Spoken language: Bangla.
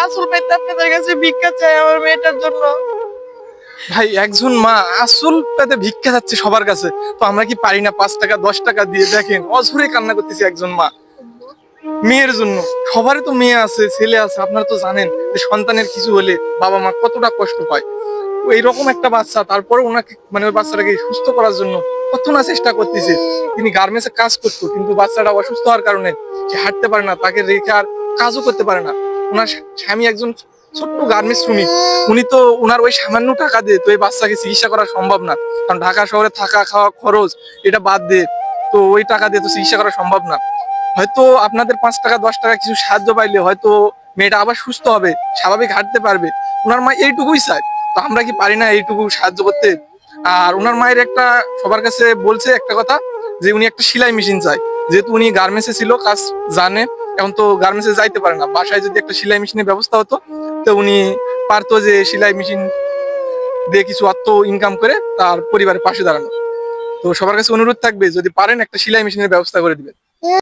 আসল পাইতে আপনাদের কাছে ভিক্ষা চাই আমার মেয়েটার জন্য। ভাই একজন মা আসল পেতে ভিক্ষা যাচ্ছে সবার কাছে, তো আমরা কি পারি না 5 টাকা 10 টাকা দিয়ে? দেখেন অঝরে কান্না করতেছে একজন মা মেয়ের জন্য। সবারই তো মেয়ে আছে, ছেলে আছে, আপনারা তো জানেন যে সন্তানের কিছু হলে বাবা মা কতটা কষ্ট পায়। তো এইরকম একটা বাচ্চা, তারপরে ওনাকে মানে ওই বাচ্চাটাকে সুস্থ করার জন্য কত না চেষ্টা করতেছে। তিনি গার্মেন্টসে কাজ করতো, কিন্তু বাচ্চাটা অসুস্থ হওয়ার কারণে সে হাঁটতে পারে না, তাকে রেখে আর কাজও করতে পারে না। ওনার স্বামী একজন ছোট্ট গার্মেন্টস শ্রমিক, উনি তো ওনার ওই সামান্য টাকা দিয়ে তো এই বাচ্চাকে চিকিৎসা করা সম্ভব না, কারণ ঢাকা শহরে থাকা খাওয়া খরচ এটা বাদ দিয়ে তো ওই টাকা দিয়ে তো চিকিৎসা করা সম্ভব না। হয়তো আপনাদের 5 টাকা 10 টাকা কিছু সাহায্য পাইলে হয়তো মেয়েটা আবার সুস্থ হবে, স্বাভাবিক হাঁটতে পারবে। ওনার মা এইটুকুই চায়, তো আমরা কি পারি না এইটুকু সাহায্য করতে? আর ওনার মায়ের একটা সবার কাছে বলছে একটা কথা, যে উনি একটা সেলাই মেশিন চায়, যেহেতু উনি গার্মেন্টসে ছিল, কাজ জানে। এখন তো গার্মেন্টসে যাইতে পারে না, বাসায় যদি একটা সেলাই মেশিনের ব্যবস্থা হতো তো উনি পারতো যে সেলাই মেশিন দিয়ে কিছু অর্থ ইনকাম করে তার পরিবারের পাশে দাঁড়ানো। তো সবার কাছে অনুরোধ থাকবে, যদি পারেন একটা সেলাই মেশিনের ব্যবস্থা করে দিবেন।